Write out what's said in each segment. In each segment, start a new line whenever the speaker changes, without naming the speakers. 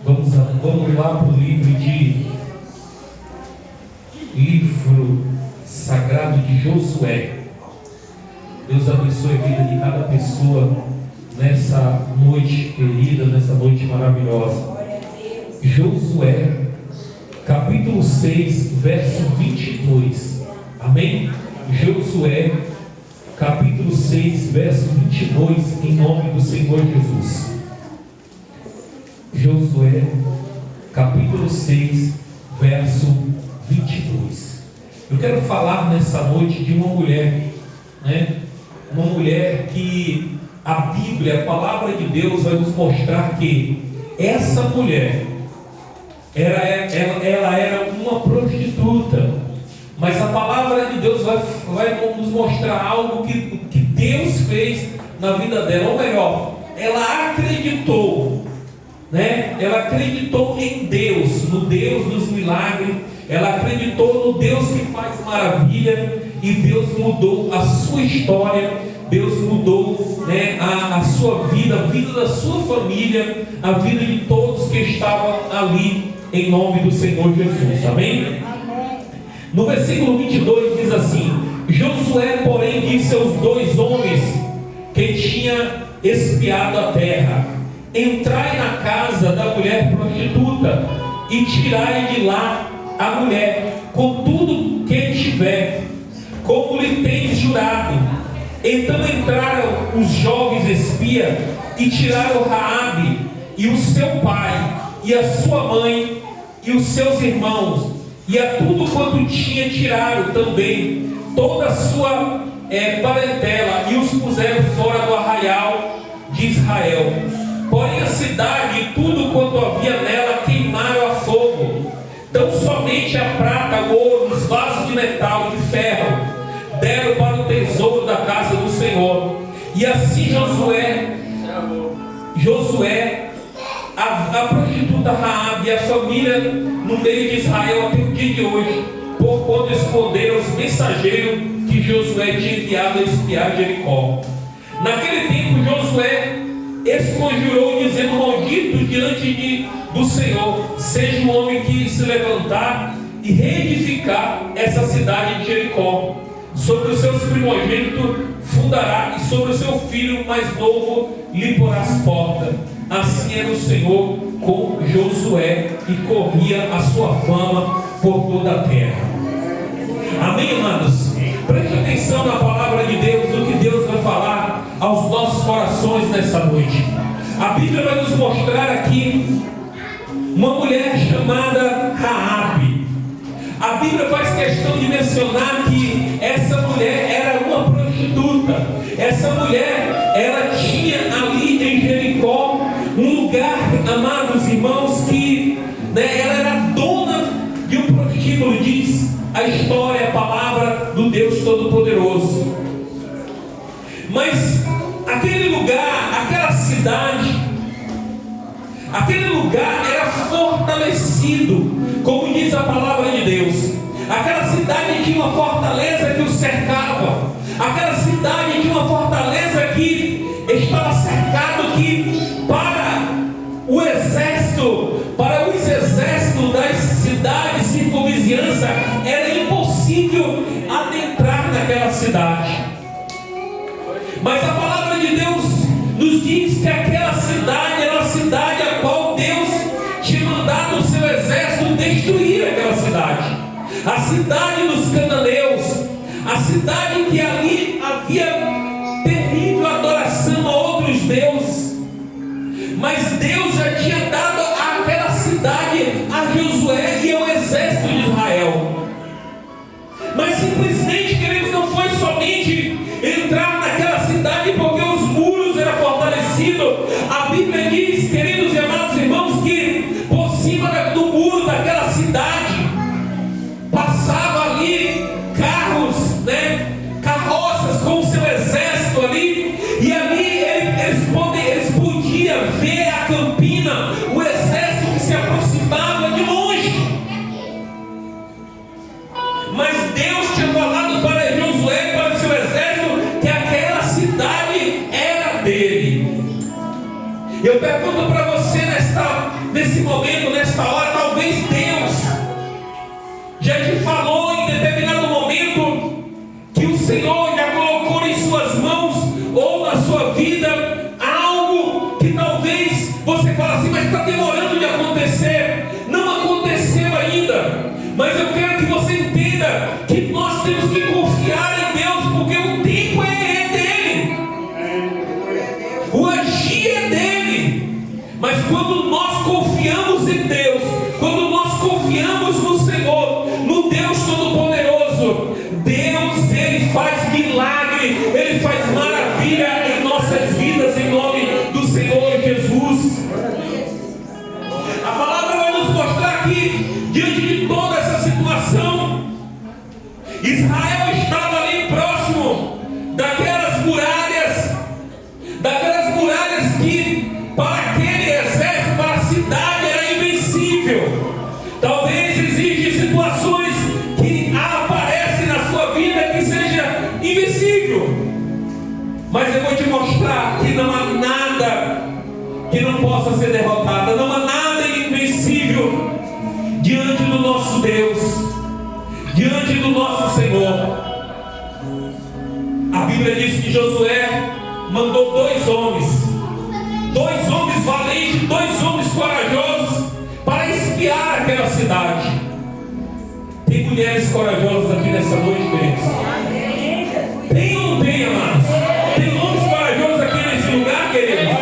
Vamos lá para o livro sagrado de Josué. Deus abençoe a vida de cada pessoa nessa noite querida, nessa noite maravilhosa. Josué, capítulo 6, verso 22. Amém? Josué, capítulo 6, verso 22, em nome do Senhor Jesus. Josué, capítulo 6, verso 22. Eu quero falar nessa noite de uma mulher, uma mulher que a Bíblia, a palavra de Deus vai nos mostrar que essa mulher, ela era uma prostituta, mas a palavra de Deus vai nos mostrar algo que Deus fez na vida dela, ou melhor, ela acreditou. Ela acreditou em Deus, no Deus dos milagres. Ela acreditou no Deus que faz maravilha, e Deus mudou a sua história. Deus mudou a sua vida, a vida da sua família, a vida de todos que estavam ali, em nome do Senhor Jesus. Amém? No versículo 22 diz assim: Josué, porém, disse aos dois homens que tinha espiado a terra: entrai na casa da mulher prostituta e tirai de lá a mulher com tudo que tiver, como lhe tendes jurado. Então entraram os jovens espias e tiraram Raabe e o seu pai e a sua mãe e os seus irmãos, e a tudo quanto tinha tiraram também toda a sua parentela, e os puseram fora do arraial de Israel. Porém a cidade e tudo quanto havia nela queimaram a fogo. Então somente a prata, o ouro, os vasos de metal e de ferro deram para o tesouro da casa do Senhor. E assim Josué, a prostituta Raabe e a família no meio de Israel até o dia de hoje, por quando esconderam os mensageiros que Josué tinha enviado a espiar Jericó. Naquele tempo Josué esconjurou, dizendo: maldito diante do Senhor seja o homem que se levantar e reedificar essa cidade de Jericó. Sobre os seus primogênitos fundará, e sobre o seu filho mais novo lhe porá as portas. Assim era o Senhor com Josué, e corria a sua fama por toda a terra. Amém, amados? Preste atenção na palavra de Deus, no que Deus vai falar aos nossos corações nessa noite. A Bíblia vai nos mostrar aqui uma mulher chamada Raabe. A Bíblia faz questão de mencionar que essa mulher era uma prostituta. Essa mulher, ela tinha ali em Jericó um lugar, amados irmãos, que ela era dona de um prostíbulo, diz a história, a palavra do Deus Todo-Poderoso. Mas aquele lugar, aquela cidade, aquele lugar era fortalecido, como diz a palavra de Deus. Aquela cidade tinha uma fortaleza que o cercava. Aquela cidade tinha uma fortaleza que estava cercado, que para o exército, para os exércitos das cidades circunvizinhança, era impossível adentrar naquela cidade. Mas a palavra de Deus nos diz que aquela cidade era uma cidade a qual Deus tinha mandado o seu exército destruir aquela cidade. A cidade dos cananeus, a cidade que ali havia terrível adoração a outros deuses. Mas Deus já tinha dado aquela cidade a Josué e ao exército de Israel. Mas simplesmente, queridos, não foi somente entrar naquela cidade porque os muros eram fortalecidos. A Bíblia diz, queridos e amados irmãos, que por cima do muro daquela cidade passava ali carros, carroças com o seu exército ali, e ali eles podiam ver a campina, o exército que se aproximava de longe. Mas Deus tinha falado para Josué, para o seu exército, que aquela cidade era dele. Eu pergunto para você nesse momento, nesta hora, talvez Deus já te falou em determinado momento que o Senhor já colocou em suas mãos ou na sua vida algo que talvez você fale assim, mas está demorando de acontecer. Não aconteceu ainda, mas eu quero que você entenda que nós temos que confiar em Deus, porque o tempo é dele, o agir é dele. Mas quando nós confiamos em Deus, quando nós confiamos no Senhor, no Deus Todo-Poderoso, Deus, Ele faz milagre, Ele faz maravilha em nossas vidas, em nome do Senhor Jesus. A palavra vai nos mostrar que, diante de toda essa situação, Israel estava ali próximo daquelas muralhas que para aquele exército, para a cidade, era invencível. Talvez existem situações que aparecem na sua vida que seja invencível, mas eu vou te mostrar que não há nada que não possa ser derrotado, não há nada invencível diante do nosso Deus, diante do nosso Senhor. A Bíblia diz que Josué mandou dois homens valentes, dois homens corajosos para espiar aquela cidade. Tem mulheres corajosas aqui nessa noite, queridos? Tem ou não tem, amados? Tem homens corajosos aqui nesse lugar, queridos?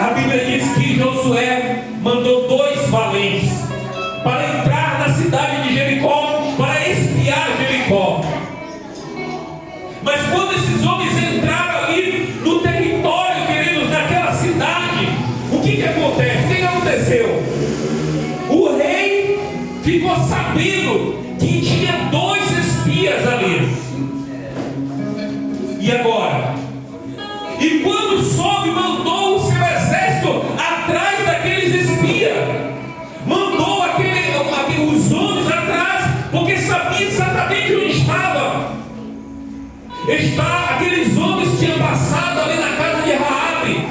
A Bíblia diz que Josué mandou dois valentes para entrar na cidade de Jericó, para espiar Jericó. Mas quando esses homens entraram ali no território, queridos, naquela cidade, o que acontece? O que aconteceu? O rei ficou sabendo que tinha dois espias ali. E agora? E quando soube, mandou o seu exército atrás daqueles espias. Mandou os homens atrás, porque sabia exatamente onde estava. Aqueles homens tinham passado ali na casa de Raabe,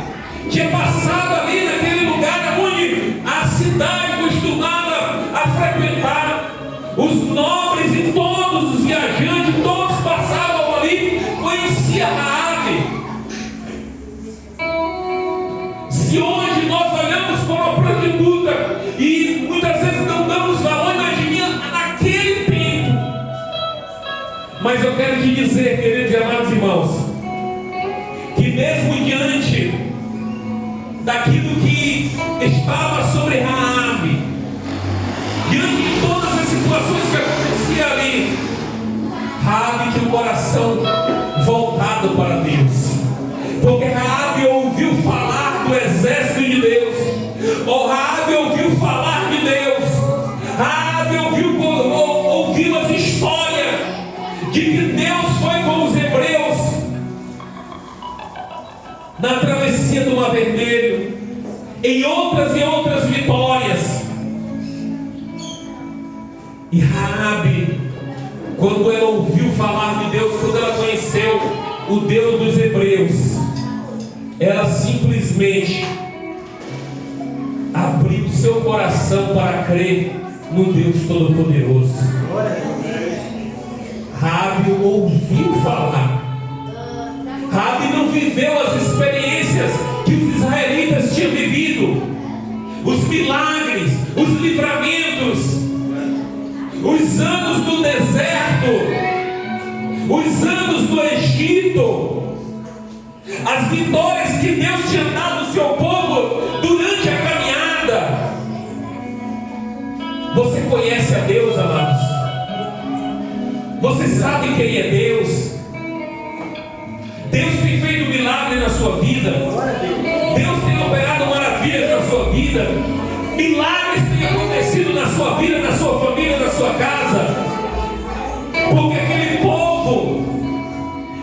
tinha passado ali naquele lugar onde a cidade costumava a frequentar. Os nobres e todos os viajantes, todos passavam ali, conhecia Raabe. Se hoje nós olhamos para uma prostituta e muitas vezes não damos valor, imagina naquele tempo. Mas eu quero te dizer, queridos e amados irmãos, que mesmo diante daquilo que estava sobre Raabe, diante de todas as situações que aconteciam ali, Raabe tinha o coração voltado para Deus, porque Raabe ouviu falar do exército de Deus, Raabe ouviu falar de Deus, Raabe ouviu as histórias de que Deus foi com os hebreus na travessia do Mar Vermelho, em outras vitórias. E Raabe, quando ela ouviu falar de Deus, quando ela conheceu o Deus dos hebreus, ela simplesmente abriu seu coração para crer no Deus Todo-Poderoso. Raabe ouviu falar. Raabe não viveu as experiências que os israelitas tinham vivido, os milagres, os livramentos, os anos do deserto, os anos do Egito, as vitórias que Deus tinha dado ao seu povo durante a caminhada. Você conhece a Deus, amados? Você sabe quem é Deus? Deus tem feito milagre na sua vida. Deus tem operado maravilhas na sua vida. Milagres têm acontecido na sua vida, na sua família, na sua casa. Porque aquele povo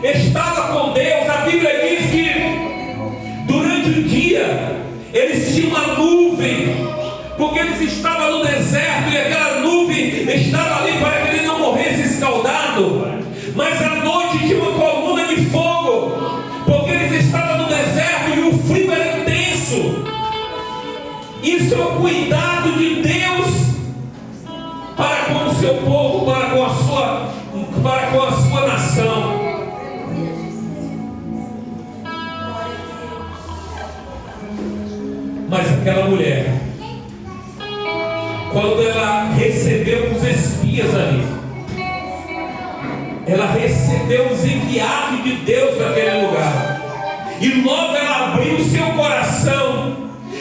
estava com Deus. A Bíblia diz que durante o dia eles tinham uma nuvem, porque eles estavam no deserto e aquela nuvem estava ali para que ele não morresse escaldado. Mas à noite tinha uma coluna de fogo, porque Moisés estava no deserto e o frio era intenso. Isso é o cuidado de Deus para com o seu povo, para com a sua nação. Mas aquela mulher, quando ela recebeu os espias ali, ela recebeu os enviados de Deus naquele lugar, e logo ela abriu o seu coração.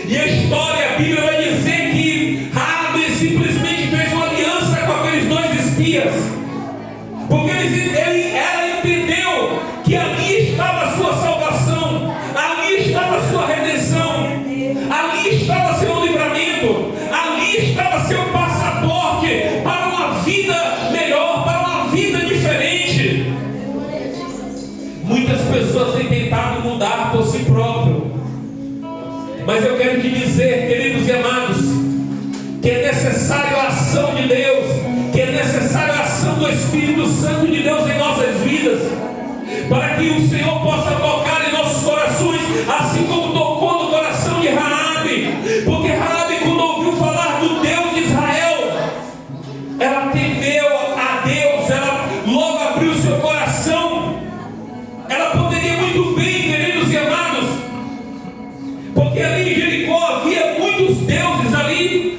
E a história, a Bíblia vai dizer que Raabe simplesmente fez uma aliança com aqueles dois espias, porque ela entendeu que ali estava a sua salvação, ali estava a sua redenção, ali estava seu livramento, ali estava seu passaporte para uma vida melhor, para uma vida diferente. Muitas pessoas têm tentado mudar por si próprio, mas eu quero te dizer, queridos e amados, que é necessário a ação de Deus, que é necessário a ação do Espírito Santo de Deus em nossas vidas, para que o Senhor possa tocar em nossos corações, assim como tocou no coração de Raabe. Porque Raabe, quando ouviu falar do Deus de Israel, ela temeu a Deus, ela logo abriu seu coração. Ela poderia muito bem, queridos e amados, porque ali em Jericó havia muitos deuses ali,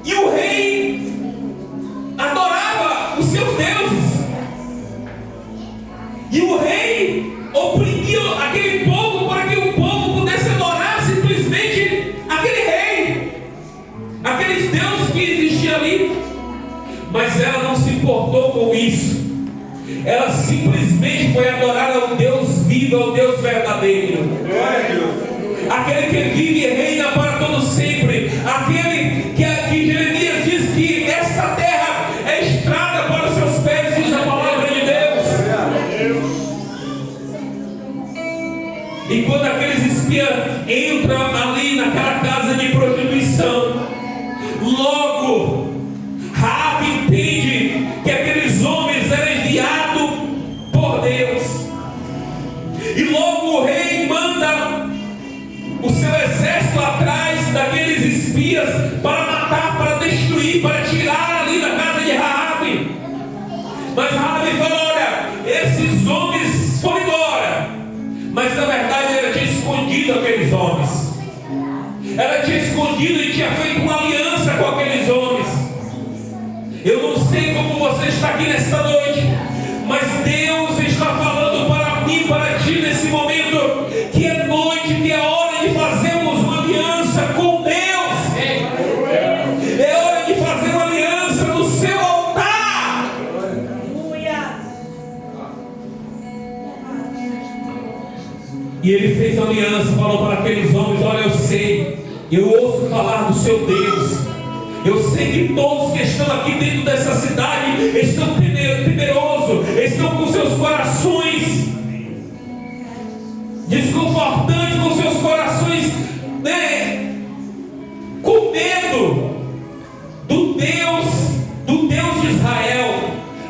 e o rei adorava os seus deuses, e o rei oprimia aquele povo para que o povo pudesse adorar simplesmente aquele rei, aqueles deuses que existiam ali. Mas ela não se importou com isso. Ela simplesmente foi adorar ao Deus vivo, ao Deus verdadeiro, aquele que vive e reina para todo sempre, aquele que Jeremias diz que esta terra é estrada para os seus pés, diz a palavra de Deus. E quando aqueles espias entram ali naquela casa de prostituição, logo Raabe entende que aqueles homens eram enviados por Deus, e logo o rei manda o seu exército atrás daqueles espias para matar, para destruir, para tirar ali da casa de Raabe. Mas Raabe fala: olha, esses homens foram embora. Mas na verdade ela tinha escondido aqueles homens, ela tinha escondido e tinha feito uma aliança com aqueles homens. Eu não sei como você está aqui nesta noite, mas Deus está falando para mim, para ti nesse momento, que é noite, que é hora de fazermos uma aliança com Deus. É hora de fazer uma aliança no seu altar. E ele fez a aliança, falou para aqueles homens: olha, eu sei, eu ouço falar do seu Deus. Eu sei que todos que estão aqui dentro dessa cidade estão temerosos, estão com seus corações desconfortantes, com seus corações, com medo do Deus de Israel.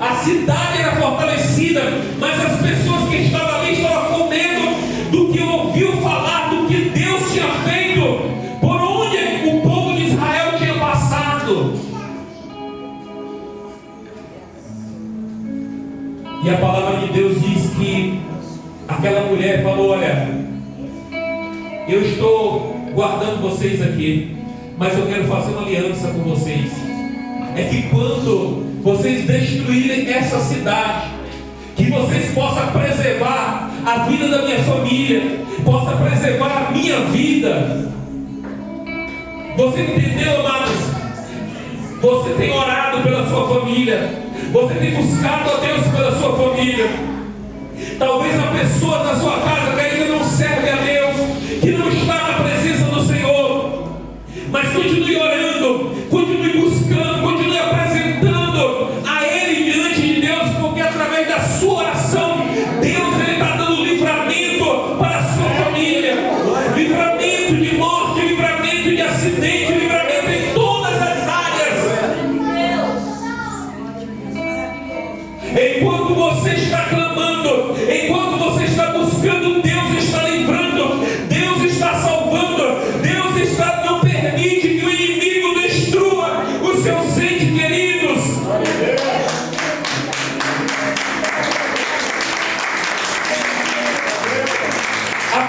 A cidade era fortalecida, mas as pessoas que estavam ali estavam com medo do que ouviu falar, do que Deus tinha feito, por onde o povo de Israel tinha passado. E a palavra de Deus diz que aquela mulher falou: olha, eu estou guardando vocês aqui, mas eu quero fazer uma aliança com vocês. É que quando vocês destruírem essa cidade, que vocês possam preservar a vida da minha família, possam preservar a minha vida. Você entendeu, amados? Você tem orado pela sua família, você tem buscado a Deus pela sua família. Talvez há pessoas na sua casa que ainda não servem a Deus, que não está na presença do Senhor, mas continue orando, continue buscando, continue apresentando a Ele diante de Deus, porque através da sua oração, Deus está dando livramento para a sua família, livramento de morte, livramento de acidente, livramento em todas as áreas. Enquanto você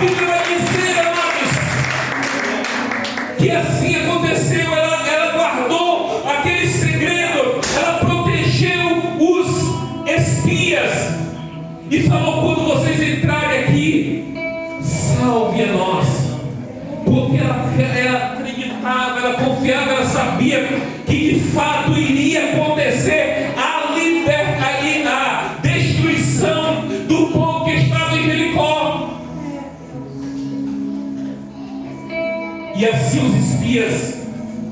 Bíblia vai dizer, amados, que assim aconteceu. Ela guardou aquele segredo, ela protegeu os espias e falou: quando vocês entrarem aqui, salve a nós. Porque ela acreditava, ela confiava, ela sabia que de fato iria acontecer a destruição do povo que estava em Jericó. E assim os espias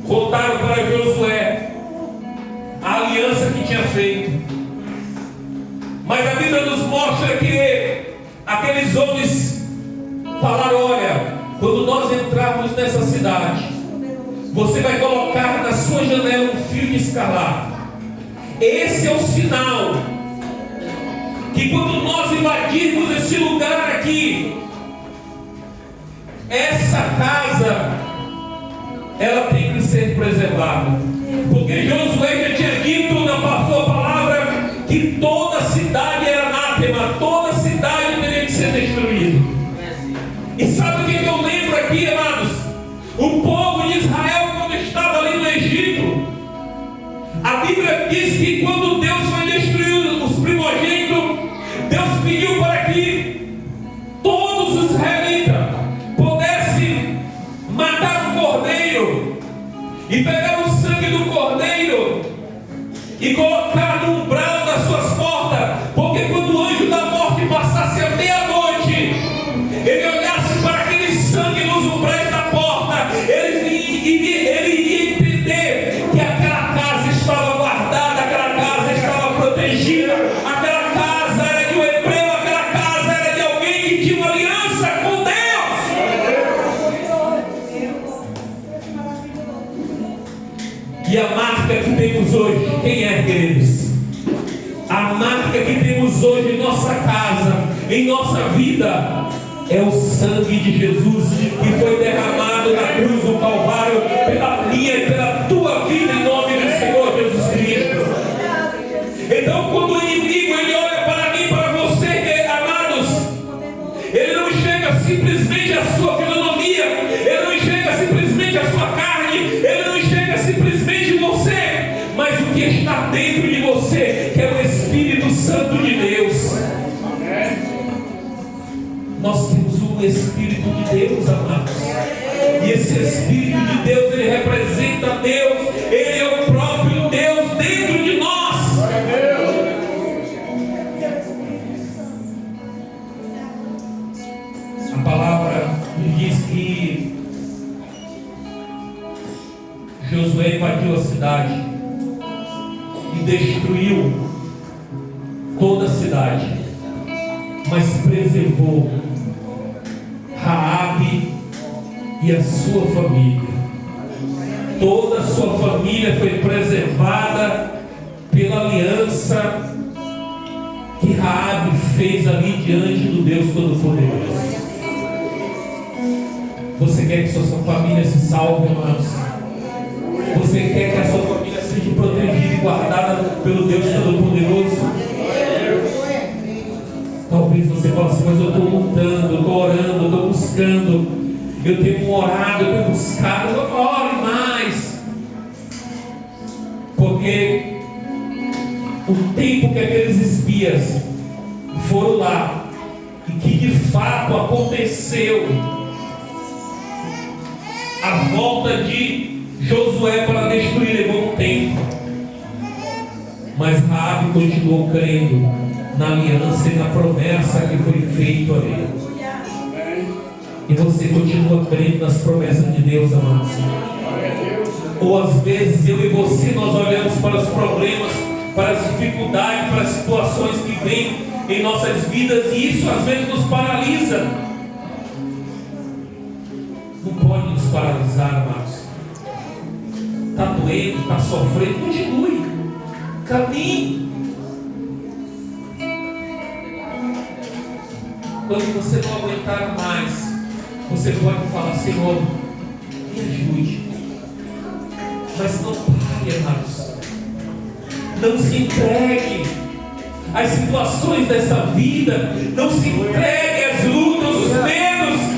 contaram para Josué a aliança que tinha feito. Mas a Bíblia nos mostra que aqueles homens falaram: olha, quando nós entrarmos nessa cidade, você vai colocar na sua janela um fio de escarlate. Esse é o sinal que quando nós invadirmos esse lugar aqui, essa casa, ela tem que ser preservada. Porque Josué já tinha dito na sua palavra que toda a cidade era anátema, toda a cidade teria que ser destruída. E sabe o que eu lembro aqui, amados? O povo de Israel, quando estava ali no Egito, a Bíblia diz que quando Deus foi destruir os primogênitos, Deus pediu para que todos os israelitas pudessem matar um cordeiro e pegar o sangue do cordeiro e colocar no umbral das suas portas, porque quando o anjo da morte passasse a meia-noite, ele olhasse para aquele sangue nos umbrais da porta, ele iria entender que aquela casa estava guardada, aquela casa estava protegida, aquela casa era de um hebreu, aquela casa era de alguém que tinha uma aliança com Deus. E a marca que temos hoje, quem é, queridos? A marca que temos hoje em nossa casa, em nossa vida, é o sangue de Jesus que foi derramado na cruz do Calvário pela minha e pela tua vida, em nome do Senhor Jesus Cristo. Então, quando o inimigo ele olha para mim, para você, amados, ele não enxerga simplesmente a sua fisionomia, ele não enxerga simplesmente a sua carne, ele não enxerga simplesmente você, mas o que está dentro de você, que é o Espírito Santo de Deus. Nós temos o Espírito de Deus, amados. E esse Espírito de Deus, ele representa Deus. Ele é o próprio Deus dentro de nós. A palavra diz que Josué invadiu a cidade e destruiu toda a cidade, mas preservou Raabe e a sua família. Toda a sua família foi preservada pela aliança que Raabe fez ali diante do Deus Todo-Poderoso. Você quer que sua família se salve, amados? Você quer que a sua família seja protegida e guardada pelo Deus Todo-Poderoso? Talvez você fale assim: mas eu estou lutando, eu estou orando, eu estou buscando, eu tenho orado, eu tenho buscado. Ore mais, porque o tempo que aqueles espias foram lá e que de fato aconteceu a volta de Josué para destruir, levou um tempo, mas Raabe continuou crendo na aliança e na promessa que foi feita ali. E você continua crendo nas promessas de Deus, amados? Ou às vezes eu e você, nós olhamos para os problemas, para as dificuldades, para as situações que vêm em nossas vidas, e isso às vezes nos paralisa. Não pode nos paralisar, amados. Está doendo, está sofrendo, continue, caminhe. Quando você não aguentar mais, você pode falar: Senhor, me ajude. Mas não pare, amados. Não se entregue às situações dessa vida. Não se entregue às lutas, os medos.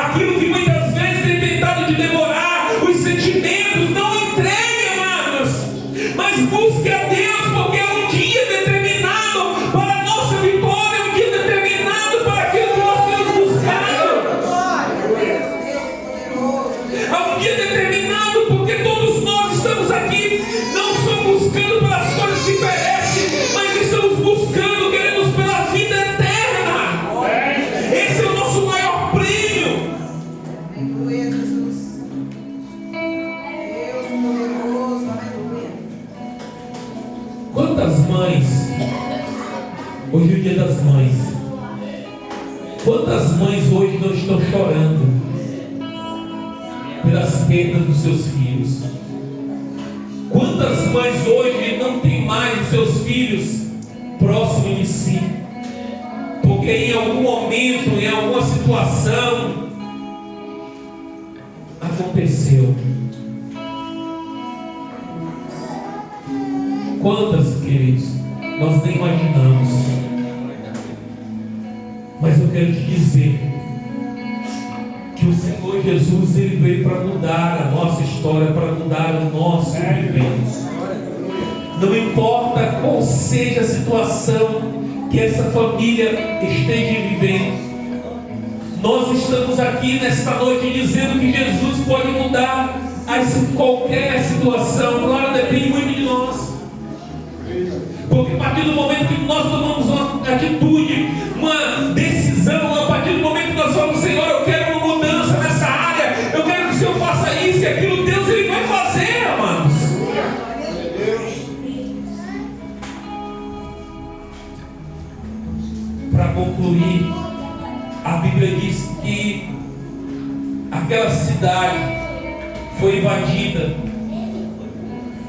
aquilo que muitas vezes tem tentado te devorar, os sentimentos, não entregue, amados, mas busque a Deus, porque é um dia determinado para a nossa vitória, é um dia determinado para aquilo que nós temos buscado. É um dia determinado porque todos nós estamos aqui, não só buscando pelas coisas que perecem, mas estamos buscando, queremos pela vida eterna. Esse é o nosso maior prêmio.
Aleluia, Jesus. Deus poderoso, aleluia.
Quantas mães, hoje é o dia das mães, quantas mães hoje não estão chorando pelas perdas dos seus filhos? Quantas mães hoje não têm mais os seus filhos próximos de si, porque em algum momento, em alguma situação aconteceu? Quantas, queridos, nós nem imaginamos. Mas eu quero te dizer que o Senhor Jesus, Ele veio para mudar a nossa história, para mudar o nosso viver. Não importa qual seja a situação que essa família esteja vivendo, nós estamos aqui nesta noite dizendo que Jesus pode mudar qualquer situação. Claro, depende muito de nós, porque a partir do momento que nós tomamos uma atitude, uma decisão, a partir do momento que nós falamos: Senhor, eu quero uma mudança nessa área, eu quero que o Senhor faça isso e aquilo, Deus, Ele vai fazer, amados. Para concluir, a Bíblia diz que aquela cidade foi invadida,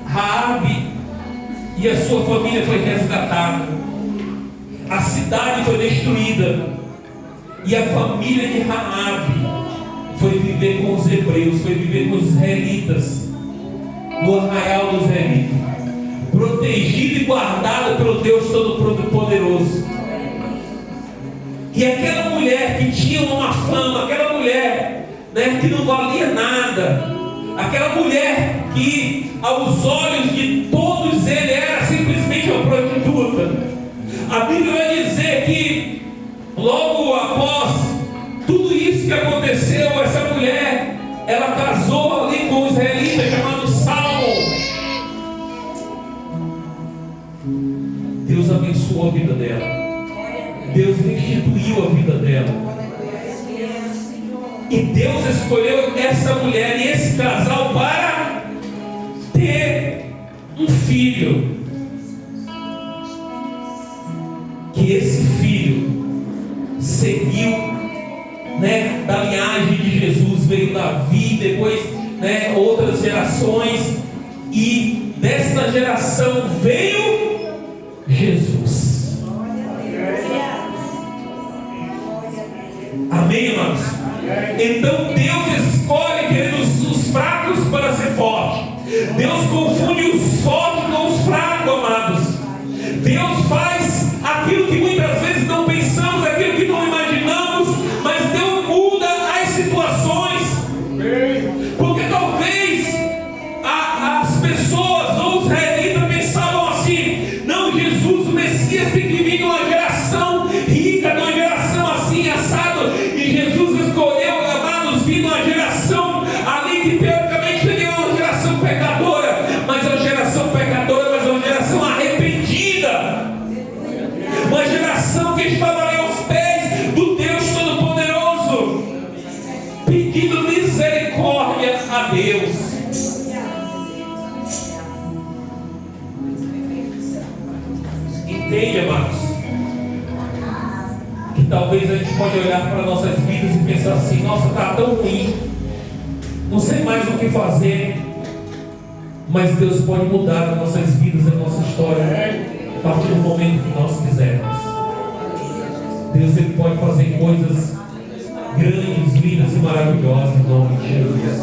Raabe e a sua família foi resgatada, a cidade foi destruída, e a família de Raabe foi viver com os hebreus, foi viver com os israelitas, no arraial dos israelitas, protegida e guardada pelo Deus Todo-Poderoso. E aquela mulher que tinha uma fama, aquela mulher, que não valia nada, aquela mulher que aos olhos de todos eles era simplesmente uma prostituta, a Bíblia vai dizer que logo após tudo isso que aconteceu, essa mulher, ela casou ali com um israelita chamado Salmo. Deus abençoou a vida dela, Deus restituiu a vida dela, e Deus escolheu essa mulher e esse casal para ter um filho. Que esse filho seguiu, da linhagem de Jesus, veio Davi, depois, outras gerações, e dessa geração veio Jesus. Amém, amados? Então Deus escolhe, queridos, os fracos para ser forte. Deus confunde os fortes com os fracos, amados. Deus faz aquilo que muitas vezes não pensamos, aquilo que não imaginamos, mas Deus muda as situações. Porque talvez as pessoas ou os israelitas pensavam assim: não, Jesus, o Messias, tem que vir de uma geração rica, de uma geração assim, assado. E Jesus escolheu, amados, vir de uma geração ali que teoricamente seria uma geração pecadora, mas uma geração pecadora, mas uma geração arrependida, uma geração que estava ali aos pés do Deus Todo-Poderoso, pedindo misericórdia a Deus. Entende, amados? Que talvez a gente pode olhar para nossas vidas e pensar assim: nossa, está tão ruim, não sei mais o que fazer. Mas Deus pode mudar as nossas vidas, a nossa história, a partir do momento que nós quisermos. Deus, Ele pode fazer coisas grandes, lindas e maravilhosas em nome de Jesus.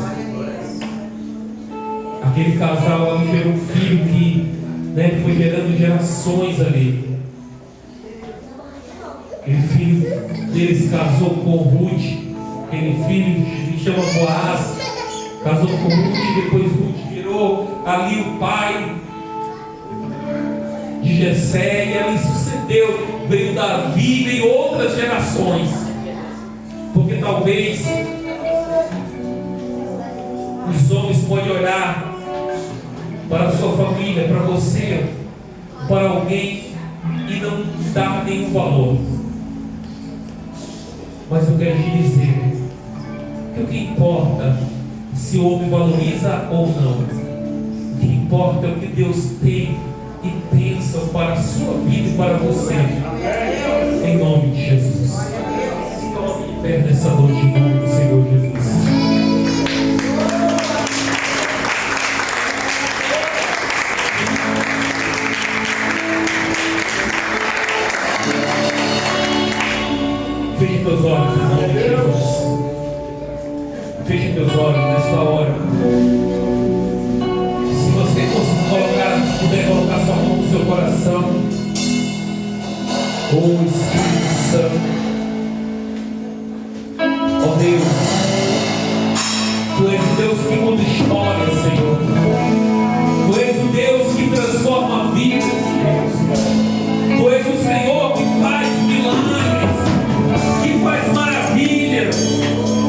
Aquele casal ali gerou um filho que foi gerando gerações ali. Aquele filho deles casou com Ruth, aquele filho que chama Boaz, casou com Ruth, depois Ruth virou ali o pai de Jessé, e ali sucedeu, veio Davi, veio outras gerações, porque talvez os homens podem olhar para a sua família, para você, para alguém e não dar nenhum valor. Mas eu quero te dizer que o que importa se o homem valoriza ou não, o que importa é o que Deus tem e pensa para a sua vida e para você, em nome de Jesus. Perda essa noite em nome do Senhor Jesus. Feche teus olhos em nome de Jesus. Feche teus olhos nesta hora. Se você puder colocar sua mão no seu coração, oh Espírito Santo, ó Deus, Tu és o Deus que muda histórias, Senhor. Tu és o Deus